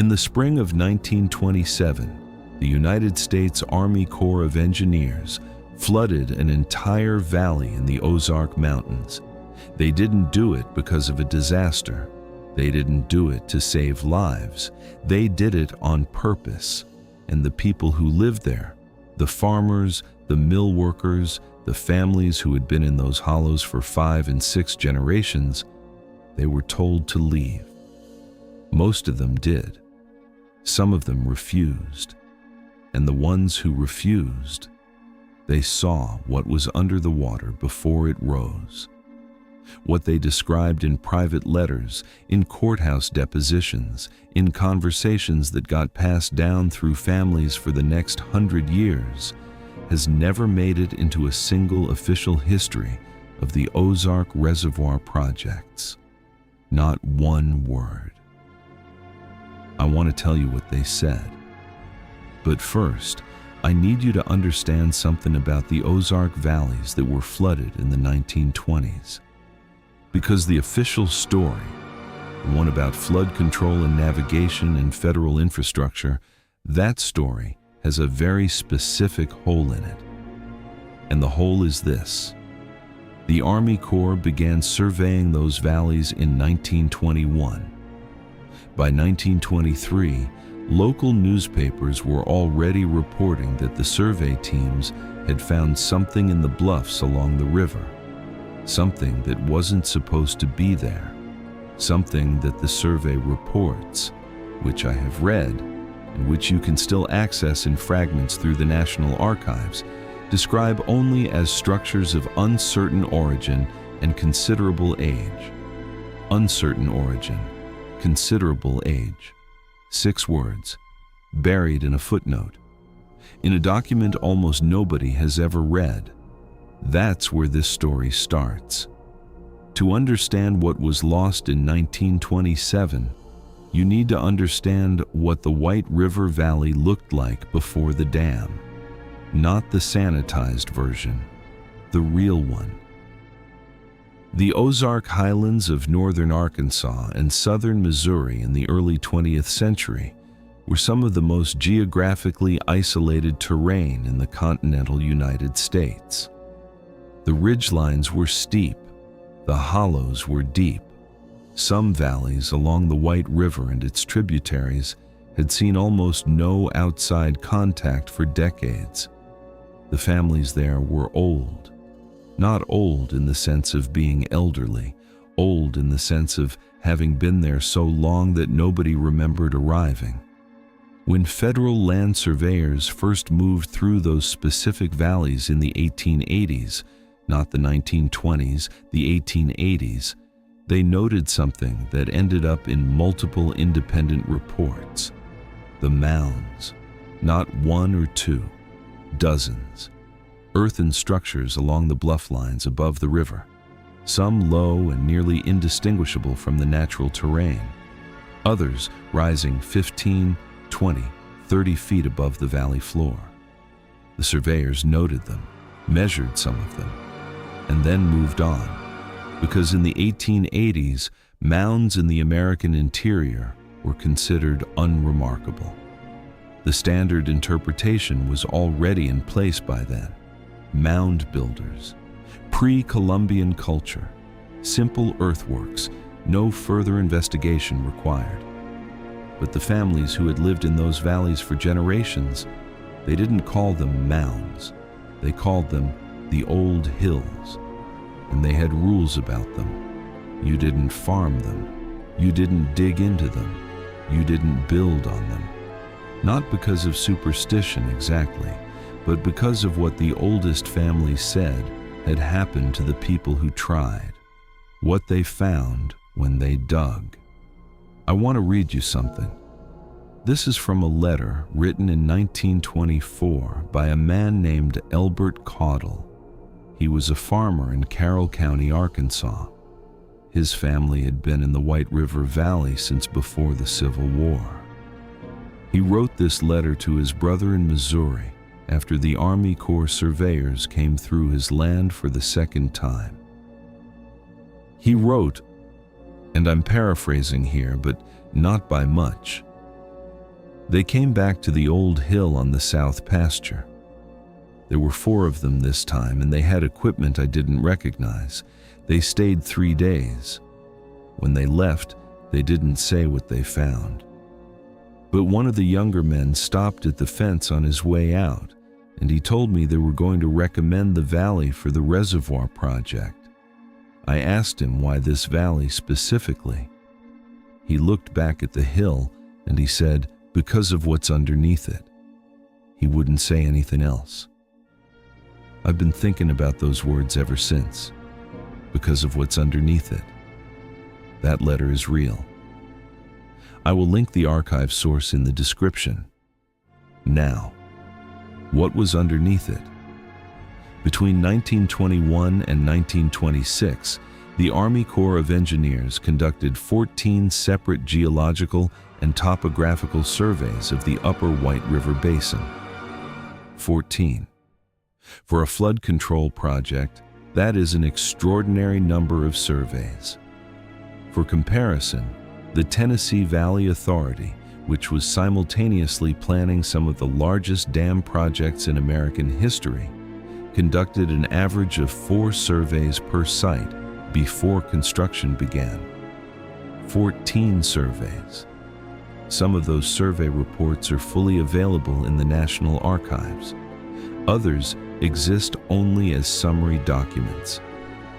In the spring of 1927, the United States Army Corps of Engineers flooded an entire valley in the Ozark Mountains. They didn't do it because of a disaster. They didn't do it to save lives. They did it on purpose. And the people who lived there, the farmers, the mill workers, the families who had been in those hollows for 5 and 6 generations, they were told to leave. Most of them did. Some of them refused. And the ones who refused, they saw what was under the water before it rose. What they described in private letters, in courthouse depositions, in conversations that got passed down through families for the next 100 years, has never made it into a single official history of the Ozark Reservoir projects. Not one word. I want to tell you what they said. But first, I need you to understand something about the Ozark valleys that were flooded in the 1920s. Because the official story, the one about flood control and navigation and federal infrastructure, that story has a very specific hole in it. And the hole is this. The Army Corps began surveying those valleys in 1921. By 1923, local newspapers were already reporting that the survey teams had found something in the bluffs along the river, something that wasn't supposed to be there, something that the survey reports, which I have read, and which you can still access in fragments through the National Archives, describe only as structures of uncertain origin and considerable age. Uncertain origin, considerable age. 6 words, buried in a footnote, in a document almost nobody has ever read. That's where this story starts. To understand what was lost in 1927, you need to understand what the White River Valley looked like before the dam. Not the sanitized version, the real one. The Ozark Highlands of northern Arkansas and southern Missouri in the early 20th century were some of the most geographically isolated terrain in the continental United States. The ridgelines were steep, the hollows were deep. Some valleys along the White River and its tributaries had seen almost no outside contact for decades. The families there were old. Not old in the sense of being elderly, old in the sense of having been there so long that nobody remembered arriving. When federal land surveyors first moved through those specific valleys in the 1880s, not the 1920s, the 1880s, they noted something that ended up in multiple independent reports. The mounds, not 1 or 2, dozens. Earthen structures along the bluff lines above the river, some low and nearly indistinguishable from the natural terrain, others rising 15, 20, 30 feet above the valley floor. The surveyors noted them, measured some of them, and then moved on, because in the 1880s, mounds in the American interior were considered unremarkable. The standard interpretation was already in place by then. Mound builders, pre-Columbian culture, simple earthworks, no further investigation required. But the families who had lived in those valleys for generations, they didn't call them mounds. They called them the old hills, and they had rules about them. You didn't farm them. You didn't dig into them. You didn't build on them. Not because of superstition exactly, but because of what the oldest families said had happened to the people who tried, what they found when they dug. I want to read you something. This is from a letter written in 1924 by a man named Elbert Caudle. He was a farmer in Carroll County, Arkansas. His family had been in the White River Valley since before the Civil War. He wrote this letter to his brother in Missouri after the Army Corps surveyors came through his land for the second time. He wrote, and I'm paraphrasing here, but not by much, They came back to the old hill on the south pasture. There were 4 of them this time, and they had equipment I didn't recognize. They stayed 3 days. When they left, they didn't say what they found. But one of the younger men stopped at the fence on his way out, and he told me they were going to recommend the valley for the reservoir project. I asked him why this valley specifically. He looked back at the hill and he said, because of what's underneath it. He wouldn't say anything else. I've been thinking about those words ever since. Because of what's underneath it. That letter is real. I will link the archive source in the description. Now, what was underneath it? Between 1921 and 1926, the Army Corps of Engineers conducted 14 separate geological and topographical surveys of the upper White River Basin. 14. For a flood control project, that is an extraordinary number of surveys. For comparison, the Tennessee Valley Authority, which was simultaneously planning some of the largest dam projects in American history, conducted an average of 4 surveys per site before construction began. 14 surveys. Some of those survey reports are fully available in the National Archives. Others exist only as summary documents.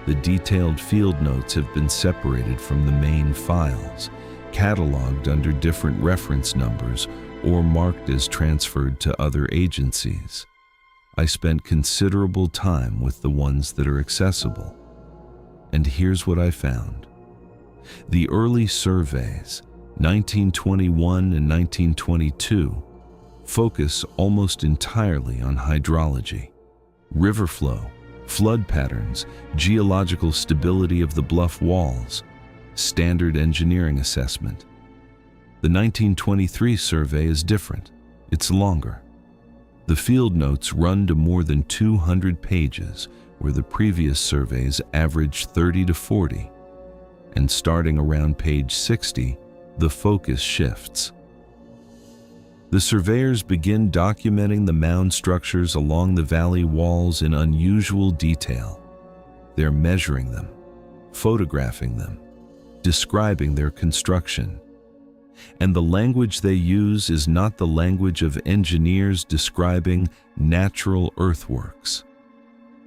The detailed field notes have been separated from the main files, cataloged under different reference numbers, or marked as transferred to other agencies. I spent considerable time with the ones that are accessible. And here's what I found. The early surveys, 1921 and 1922, focus almost entirely on hydrology, river flow, flood patterns, geological stability of the bluff walls, standard engineering assessment. The 1923 survey is different. It's longer. The field notes run to more than 200 pages, where the previous surveys averaged 30 to 40. And starting around page 60, the focus shifts. The surveyors begin documenting the mound structures along the valley walls in unusual detail. They're measuring them, photographing them, describing their construction. And the language they use is not the language of engineers describing natural earthworks.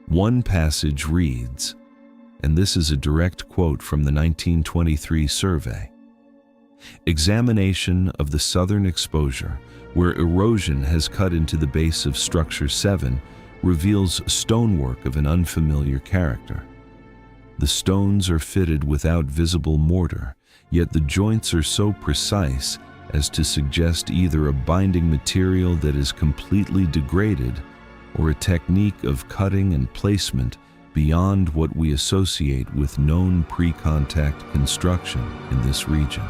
One passage reads, and this is a direct quote from the 1923 survey, "Examination of the southern exposure, where erosion has cut into the base of structure 7, reveals stonework of an unfamiliar character. The stones are fitted without visible mortar, yet the joints are so precise as to suggest either a binding material that is completely degraded or a technique of cutting and placement beyond what we associate with known pre-contact construction in this region."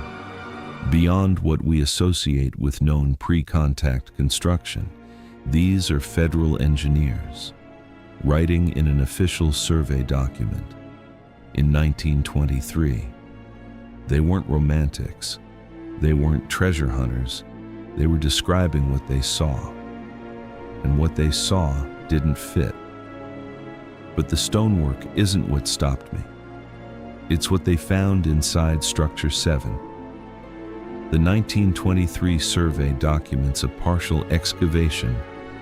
Beyond what we associate with known pre-contact construction. These are federal engineers, writing in an official survey document. In 1923, they weren't romantics, they weren't treasure hunters, they were describing what they saw. And what they saw didn't fit. But the stonework isn't what stopped me. It's what they found inside Structure 7. The 1923 survey documents a partial excavation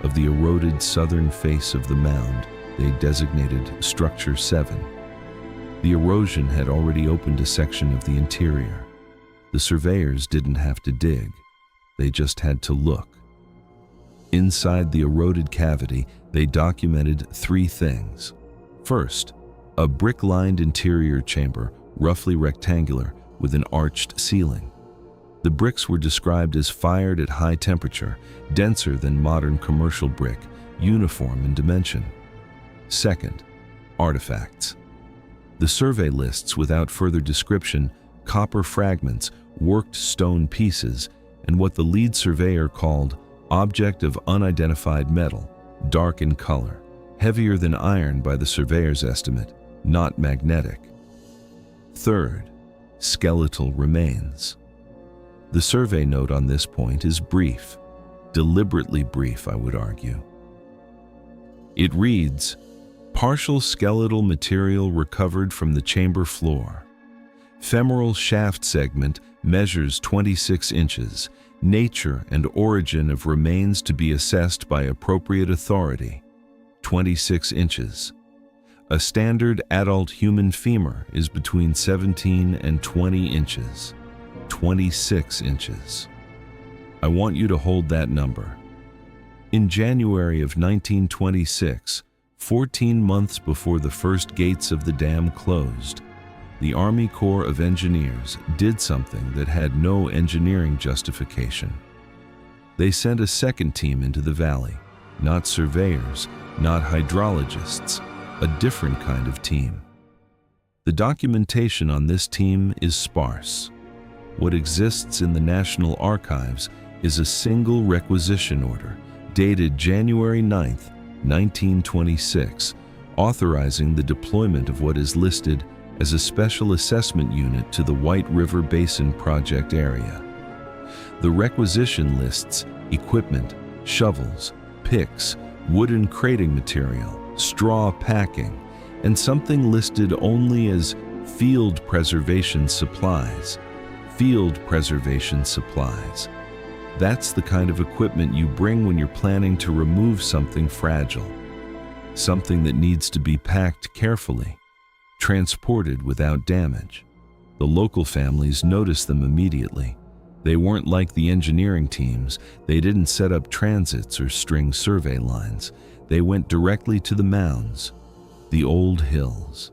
of the eroded southern face of the mound they designated Structure 7. The erosion had already opened a section of the interior. The surveyors didn't have to dig, they just had to look. Inside the eroded cavity, they documented 3 things. First, a brick-lined interior chamber, roughly rectangular, with an arched ceiling. The bricks were described as fired at high temperature, denser than modern commercial brick, uniform in dimension. Second, artifacts. The survey lists, without further description, copper fragments, worked stone pieces, and what the lead surveyor called object of unidentified metal, dark in color, heavier than iron by the surveyor's estimate, not magnetic. Third, skeletal remains. The survey note on this point is brief, deliberately brief, I would argue. It reads, "Partial skeletal material recovered from the chamber floor. Femoral shaft segment measures 26 inches. Nature and origin of remains to be assessed by appropriate authority. 26 inches. A standard adult human femur is between 17 and 20 inches. 26 inches. I want you to hold that number. In January of 1926, 14 months before the first gates of the dam closed, the Army Corps of Engineers did something that had no engineering justification. They sent a second team into the valley, not surveyors, not hydrologists, a different kind of team. The documentation on this team is sparse. What exists in the National Archives is a single requisition order dated January 9, 1926, authorizing the deployment of what is listed as a special assessment unit to the White River Basin project area. The requisition lists equipment, shovels, picks, wooden crating material, straw packing, and something listed only as field preservation supplies. Field preservation supplies. That's the kind of equipment you bring when you're planning to remove something fragile, something that needs to be packed carefully, transported without damage. The local families noticed them immediately. They weren't like the engineering teams. They didn't set up transits or string survey lines. They went directly to the mounds, the old hills.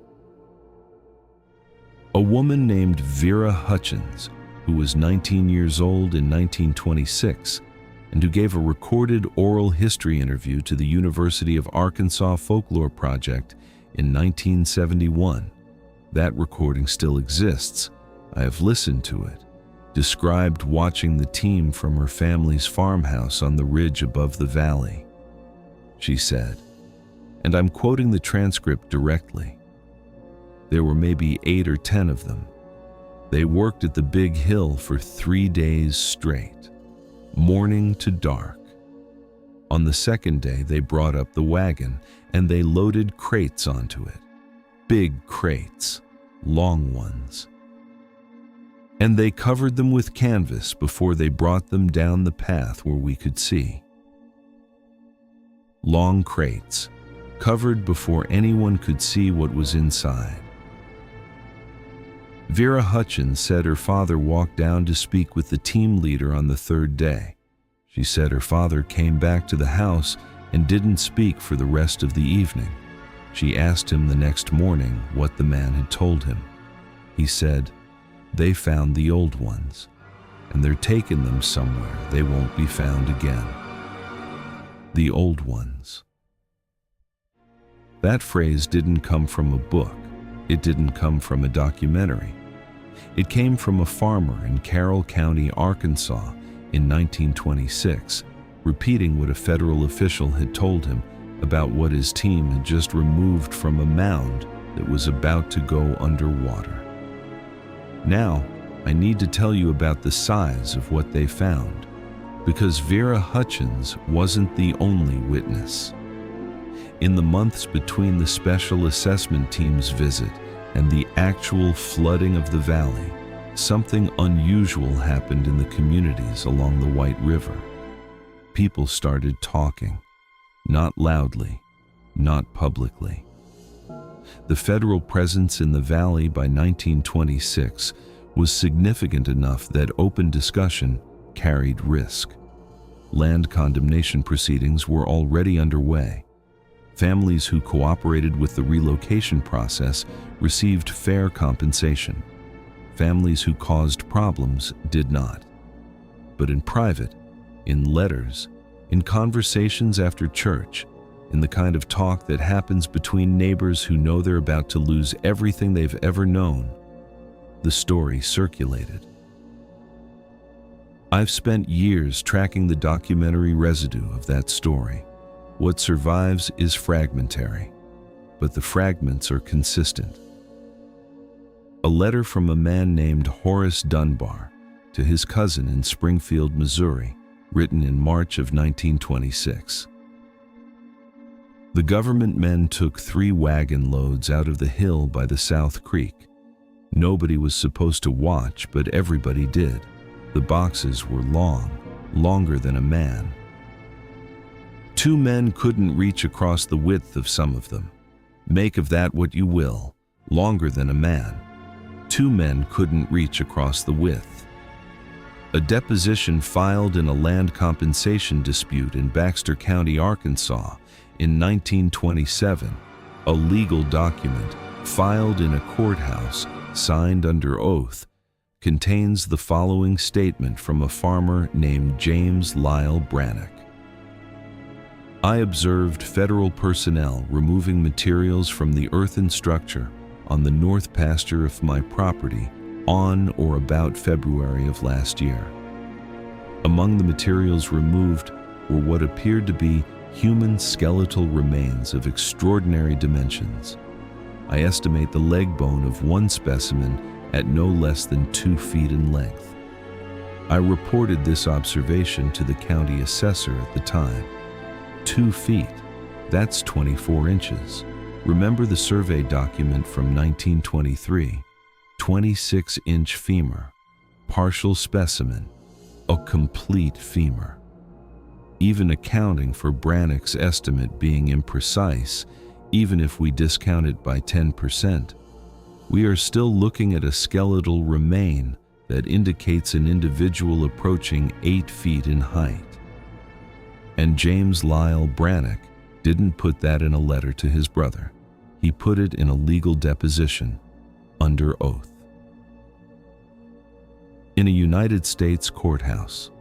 A woman named Vera Hutchins, who was 19 years old in 1926 and who gave a recorded oral history interview to the University of Arkansas Folklore Project in 1971. That recording still exists. I have listened to it. Described watching the team from her family's farmhouse on the ridge above the valley. She said, and I'm quoting the transcript directly, "There were maybe 8 or 10 of them. They worked at the big hill for 3 days straight, morning to dark. On the second day, they brought up the wagon and they loaded crates onto it. Big crates, long ones. And they covered them with canvas before they brought them down the path where we could see. Long crates, covered before anyone could see what was inside." Vera Hutchins said her father walked down to speak with the team leader on the third day. She said her father came back to the house and didn't speak for the rest of the evening. She asked him the next morning what the man had told him. He said, "They found the old ones, and they're taking them somewhere they won't be found again." The old ones. That phrase didn't come from a book. It didn't come from a documentary. It came from a farmer in Carroll County, Arkansas in 1926, repeating what a federal official had told him about what his team had just removed from a mound that was about to go underwater. Now, I need to tell you about the size of what they found, because Vera Hutchins wasn't the only witness. In the months between the special assessment team's visit and the actual flooding of the valley, something unusual happened in the communities along the White River. People started talking, not loudly, not publicly. The federal presence in the valley by 1926 was significant enough that open discussion carried risk. Land condemnation proceedings were already underway. Families who cooperated with the relocation process received fair compensation. Families who caused problems did not. But in private, in letters, in conversations after church, in the kind of talk that happens between neighbors who know they're about to lose everything they've ever known, the story circulated. I've spent years tracking the documentary residue of that story. What survives is fragmentary, but the fragments are consistent. A letter from a man named Horace Dunbar, to his cousin in Springfield, Missouri, written in March of 1926. The government men took 3 wagon loads out of the hill by the South Creek. Nobody was supposed to watch, but everybody did. The boxes were long, longer than a man. 2 men couldn't reach across the width of some of them. Make of that what you will, longer than a man. 2 men couldn't reach across the width. A deposition filed in a land compensation dispute in Baxter County, Arkansas, in 1927, a legal document filed in a courthouse, signed under oath, contains the following statement from a farmer named James Lyle Brannock. I observed federal personnel removing materials from the earthen structure on the north pasture of my property on or about February of last year. Among the materials removed were what appeared to be human skeletal remains of extraordinary dimensions. I estimate the leg bone of one specimen at no less than 2 feet in length. I reported this observation to the county assessor at the time. 2 feet, that's 24 inches. Remember the survey document from 1923, 26-inch femur, partial specimen, a complete femur. Even accounting for Brannock's estimate being imprecise, even if we discount it by 10%, we are still looking at a skeletal remain that indicates an individual approaching 8 feet in height. And James Lyle Brannock didn't put that in a letter to his brother. He put it in a legal deposition, under oath. In a United States courthouse.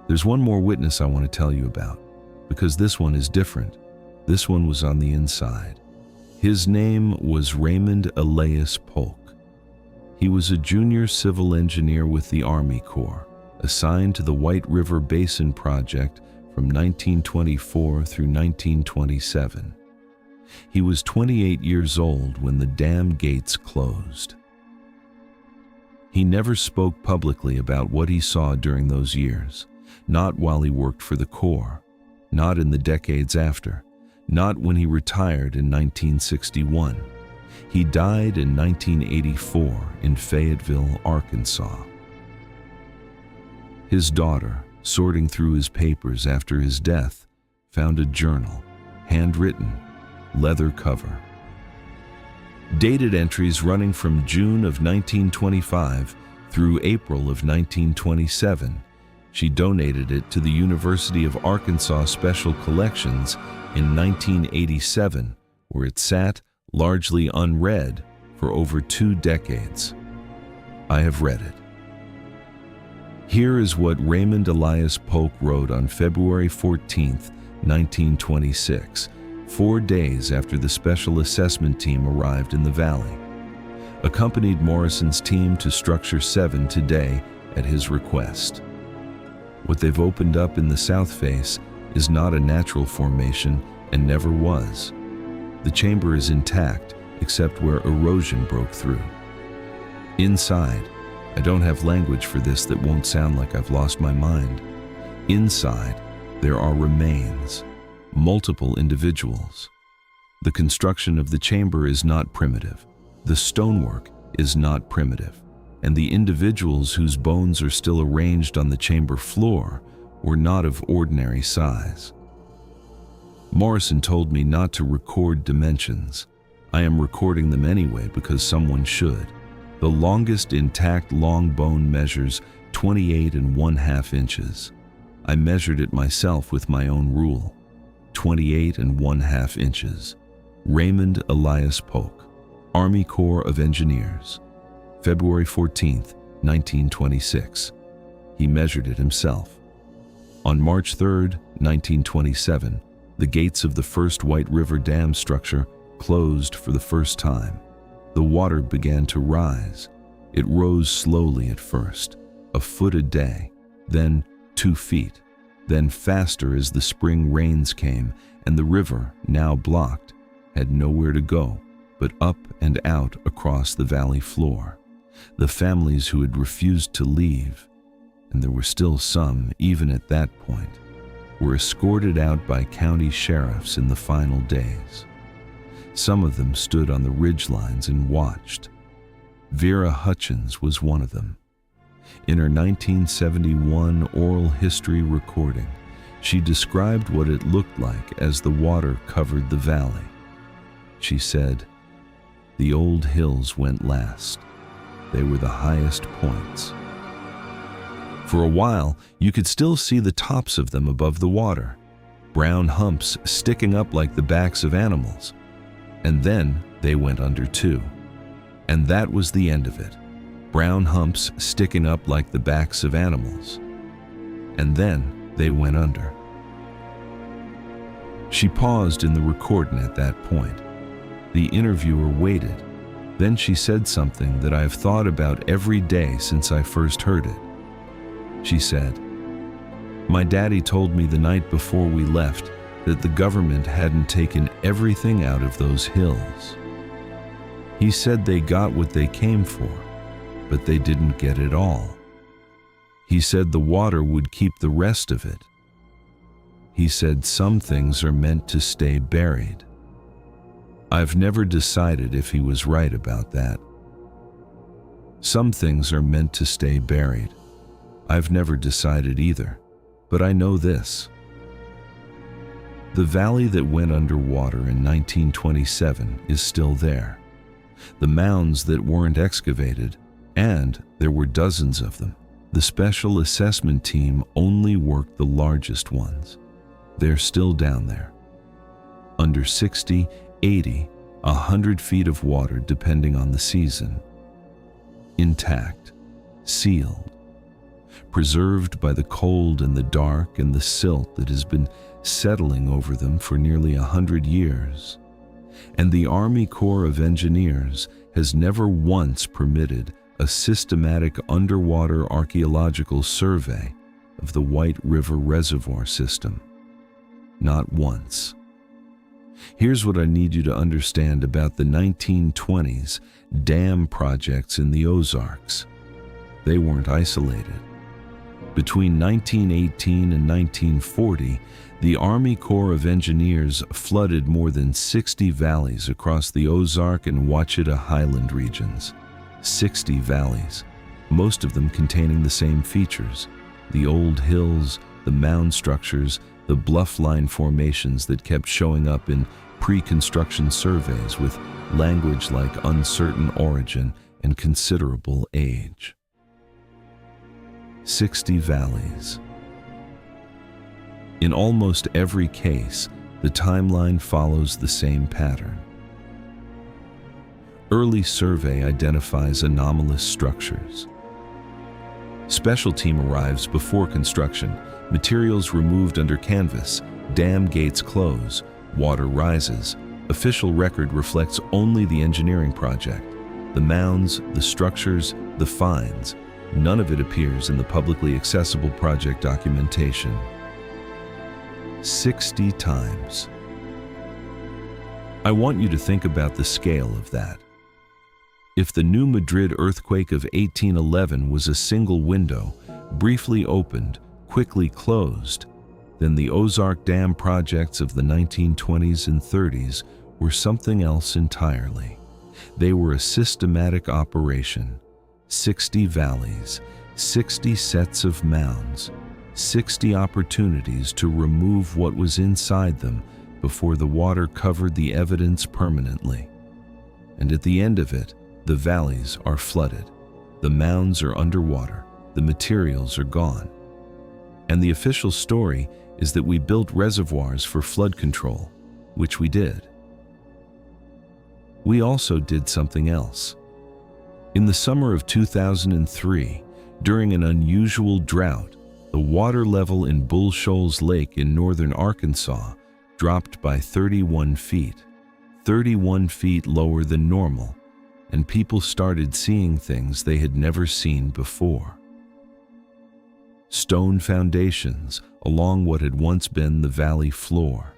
There's one more witness I want to tell you about, because this one is different. This one was on the inside. His name was Raymond Elias Polk. He was a junior civil engineer with the Army Corps, assigned to the White River Basin Project from 1924 through 1927. He was 28 years old when the dam gates closed. He never spoke publicly about what he saw during those years. Not while he worked for the Corps, not in the decades after, not when he retired in 1961. He died in 1984 in Fayetteville, Arkansas. His daughter, sorting through his papers after his death, found a journal, handwritten, leather cover. Dated entries running from June of 1925 through April of 1927. She donated it to the University of Arkansas Special Collections in 1987, where it sat, largely unread, for over 2 decades. I have read it. Here is what Raymond Elias Polk wrote on February 14, 1926, 4 days after the Special Assessment Team arrived in the valley. Accompanied Morrison's team to Structure 7 today at his request. What they've opened up in the south face is not a natural formation and never was. The chamber is intact except where erosion broke through. Inside, I don't have language for this that won't sound like I've lost my mind. Inside, there are remains, multiple individuals. The construction of the chamber is not primitive. The stonework is not primitive. And the individuals whose bones are still arranged on the chamber floor were not of ordinary size. Morrison told me not to record dimensions. I am recording them anyway because someone should. The longest intact long bone measures 28½ inches. I measured it myself with my own rule. 28½ inches. Raymond Elias Polk, Army Corps of Engineers. February 14, 1926. He measured it himself. On March 3, 1927, the gates of the first White River Dam structure closed for the first time. The water began to rise. It rose slowly at first, a foot a day, then 2 feet, then faster as the spring rains came and the river, now blocked, had nowhere to go but up and out across the valley floor. The families who had refused to leave, and there were still some even at that point, were escorted out by county sheriffs in the final days. Some of them stood on the ridgelines and watched. Vera Hutchins was one of them. In her 1971 oral history recording, she described what it looked like as the water covered the valley. She said, "The old hills went last. They were the highest points. For a while, you could still see the tops of them above the water, brown humps sticking up like the backs of animals. And then they went under too. And that was the end of it. Brown humps sticking up like the backs of animals. And then they went under." She paused in the recording at that point. The interviewer waited. Then she said something that I've thought about every day since I first heard it. She said, "My daddy told me the night before we left that the government hadn't taken everything out of those hills. He said they got what they came for, but they didn't get it all. He said the water would keep the rest of it. He said some things are meant to stay buried. I've never decided if he was right about that. Some things are meant to stay buried. I've never decided either, but I know this. The valley that went underwater in 1927 is still there. The mounds that weren't excavated, and there were dozens of them. The special assessment team only worked the largest ones. They're still down there. Under 60, 80, 100 feet of water depending on the season. Intact, sealed, preserved by the cold and the dark and the silt that has been settling over them for nearly 100 years. And the Army Corps of Engineers has never once permitted a systematic underwater archaeological survey of the White River Reservoir system. Not once. Here's what I need you to understand about the 1920s dam projects in the Ozarks. They weren't isolated. Between 1918 and 1940, the Army Corps of Engineers flooded more than 60 valleys across the Ozark and Ouachita Highland regions. 60 valleys, most of them containing the same features: the old hills, the mound structures, the bluff line formations that kept showing up in pre-construction surveys with language like uncertain origin and considerable age. 60 valleys. In almost every case, the timeline follows the same pattern. Early survey identifies anomalous structures. Special team arrives before construction, materials removed under canvas, dam gates close, water rises. Official record reflects only the engineering project. The mounds, the structures, the finds. None of it appears in the publicly accessible project documentation. 60 times. I want you to think about the scale of that. If the new Madrid earthquake of 1811 was a single window, briefly opened, quickly closed, then the Ozark Dam projects of the 1920s and 30s were something else entirely. They were a systematic operation. 60 valleys, 60 sets of mounds, 60 opportunities to remove what was inside them before the water covered the evidence permanently. And at the end of it, the valleys are flooded, the mounds are underwater, the materials are gone. And the official story is that we built reservoirs for flood control, which we did. We also did something else. In the summer of 2003, during an unusual drought, the water level in Bull Shoals Lake in northern Arkansas dropped by 31 feet, 31 feet lower than normal, and people started seeing things they had never seen before. Stone foundations along what had once been the valley floor,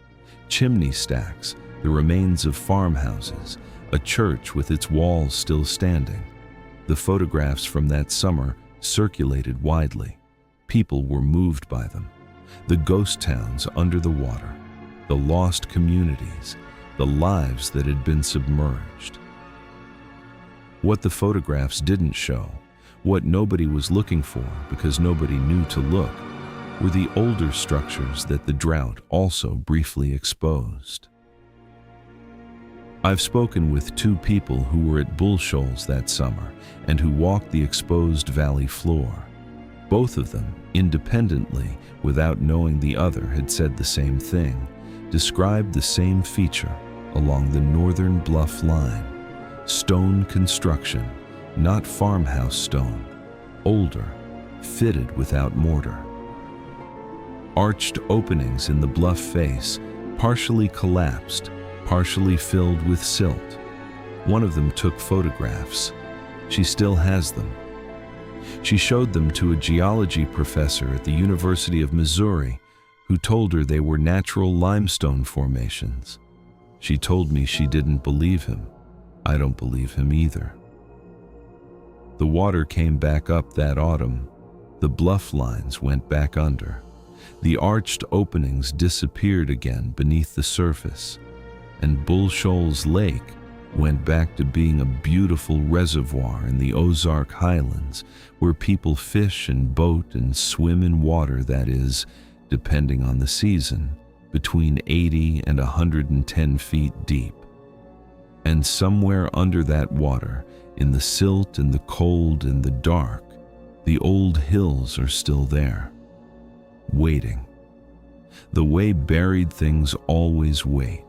chimney stacks, the remains of farmhouses, a church with its walls still standing, The photographs from that summer circulated widely. People were moved by them. The ghost towns under the water, the lost communities, the lives that had been submerged. What the photographs didn't show, what nobody was looking for because nobody knew to look, were the older structures that the drought also briefly exposed. I've spoken with 2 people who were at Bull Shoals that summer and who walked the exposed valley floor. Both of them, independently, without knowing the other, had said the same thing, described the same feature along the northern bluff line. Stone construction, not farmhouse stone, older, fitted without mortar. Arched openings in the bluff face, partially collapsed, partially filled with silt. One of them took photographs. She still has them. She showed them to a geology professor at the University of Missouri, who told her they were natural limestone formations. She told me she didn't believe him. I don't believe him either. The water came back up that autumn. The bluff lines went back under. The arched openings disappeared again beneath the surface, and Bull Shoals Lake went back to being a beautiful reservoir in the Ozark Highlands where people fish and boat and swim in water that is, depending on the season, between 80 and 110 feet deep. And somewhere under that water, in the silt and the cold and the dark, the old hills are still there, waiting. The way buried things always wait.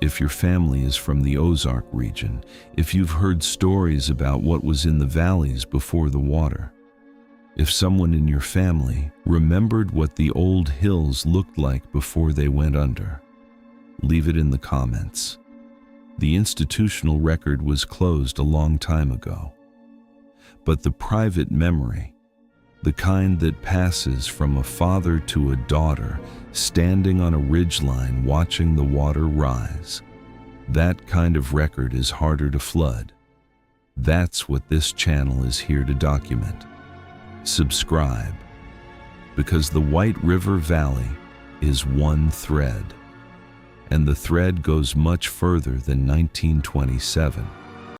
If your family is from the Ozark region, if you've heard stories about what was in the valleys before the water, if someone in your family remembered what the old hills looked like before they went under, leave it in the comments. The institutional record was closed a long time ago. But the private memory, the kind that passes from a father to a daughter standing on a ridgeline watching the water rise, that kind of record is harder to flood. That's what this channel is here to document. Subscribe, because the White River Valley is one thread, and the thread goes much further than 1927.